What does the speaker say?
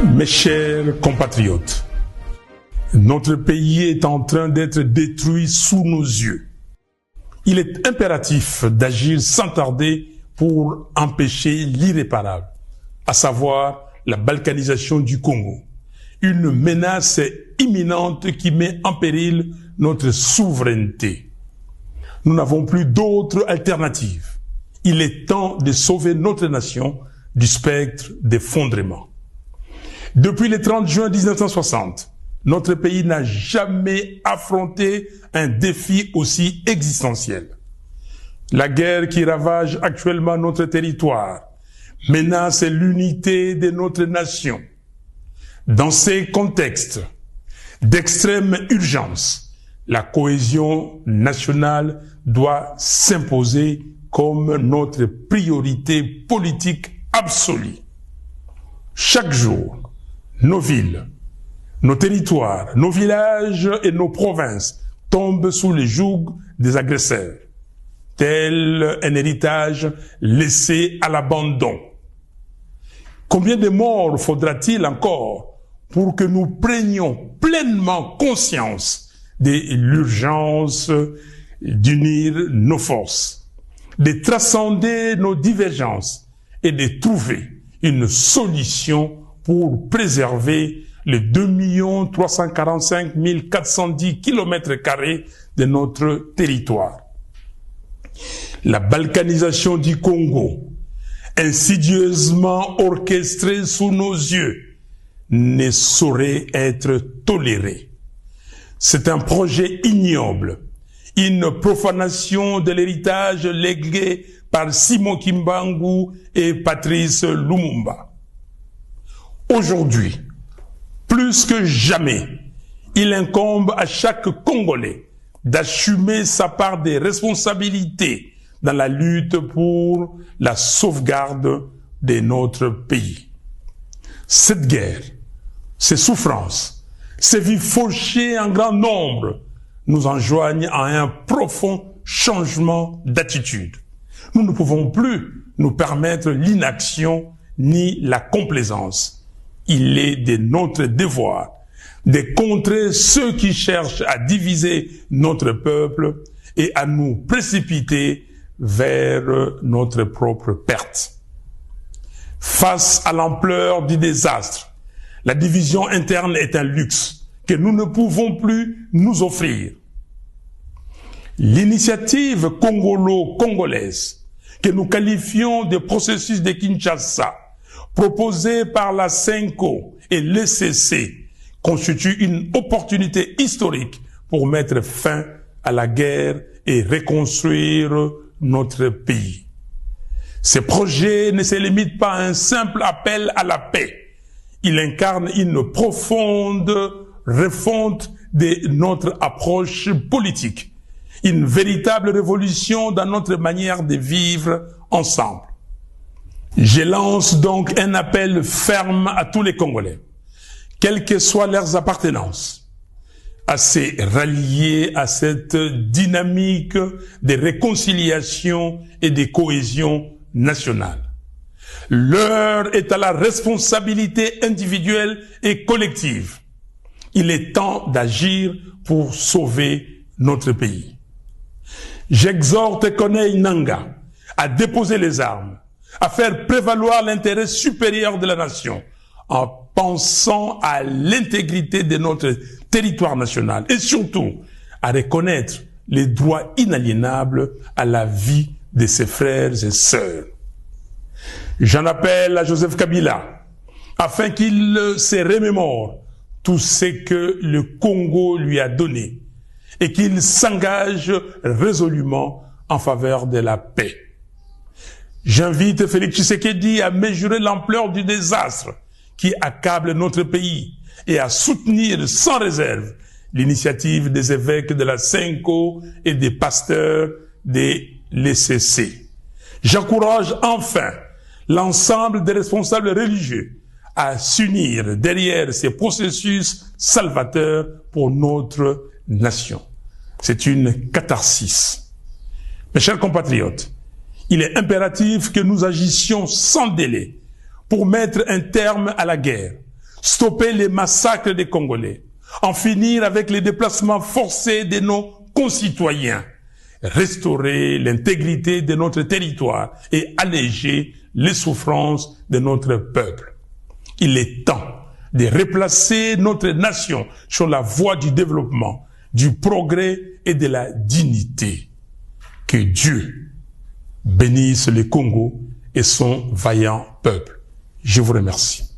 Mes chers compatriotes, notre pays est en train d'être détruit sous nos yeux. Il est impératif d'agir sans tarder pour empêcher l'irréparable, à savoir la balkanisation du Congo. Une menace imminente qui met en péril notre souveraineté. Nous n'avons plus d'autre alternative. Il est temps de sauver notre nation du spectre d'effondrement. Depuis le 30 juin 1960, notre pays n'a jamais affronté un défi aussi existentiel. La guerre qui ravage actuellement notre territoire menace l'unité de notre nation. Dans ces contextes d'extrême urgence, la cohésion nationale doit s'imposer comme notre priorité politique absolue. Chaque jour, nos villes, nos territoires, nos villages et nos provinces tombent sous le joug des agresseurs, tel un héritage laissé à l'abandon. Combien de morts faudra-t-il encore pour que nous prenions pleinement conscience de l'urgence d'unir nos forces, de transcender nos divergences et de trouver une solution pour préserver les 2 345 410 km² de notre territoire. La balkanisation du Congo, insidieusement orchestrée sous nos yeux, ne saurait être tolérée. C'est un projet ignoble, une profanation de l'héritage légué par Simon Kimbangu et Patrice Lumumba. Aujourd'hui, plus que jamais, il incombe à chaque Congolais d'assumer sa part des responsabilités dans la lutte pour la sauvegarde de notre pays. Cette guerre, ces souffrances, ces vies fauchées en grand nombre nous enjoignent à un profond changement d'attitude. Nous ne pouvons plus nous permettre l'inaction ni la complaisance. Il est de notre devoir de contrer ceux qui cherchent à diviser notre peuple et à nous précipiter vers notre propre perte. Face à l'ampleur du désastre, la division interne est un luxe que nous ne pouvons plus nous offrir. L'initiative congolo-congolaise, que nous qualifions de processus de Kinshasa, proposée par la CENCO et l'ECC, constitue une opportunité historique pour mettre fin à la guerre et reconstruire notre pays. Ce projet ne se limite pas à un simple appel à la paix. Il incarne une profonde refonte de notre approche politique, une véritable révolution dans notre manière de vivre ensemble. Je lance donc un appel ferme à tous les Congolais, quelles que soient leurs appartenances, à se rallier à cette dynamique de réconciliation et de cohésion nationale. L'heure est à la responsabilité individuelle et collective. Il est temps d'agir pour sauver notre pays. J'exhorte Corneille Nangaa à déposer les armes, à faire prévaloir l'intérêt supérieur de la nation, en pensant à l'intégrité de notre territoire national et surtout à reconnaître les droits inaliénables à la vie de ses frères et sœurs. J'en appelle à Joseph Kabila afin qu'il se remémore tout ce que le Congo lui a donné et qu'il s'engage résolument en faveur de la paix. J'invite Félix Tshisekedi à mesurer l'ampleur du désastre qui accable notre pays et à soutenir sans réserve l'initiative des évêques de la CENCO et des pasteurs de l'ECC. J'encourage enfin l'ensemble des responsables religieux à s'unir derrière ces processus salvateurs pour notre nation. C'est une catharsis. Mes chers compatriotes, il est impératif que nous agissions sans délai pour mettre un terme à la guerre, stopper les massacres des Congolais, en finir avec les déplacements forcés de nos concitoyens, restaurer l'intégrité de notre territoire et alléger les souffrances de notre peuple. Il est temps de replacer notre nation sur la voie du développement, du progrès et de la dignité. Que Dieu bénisse le Congo et son vaillant peuple. Je vous remercie.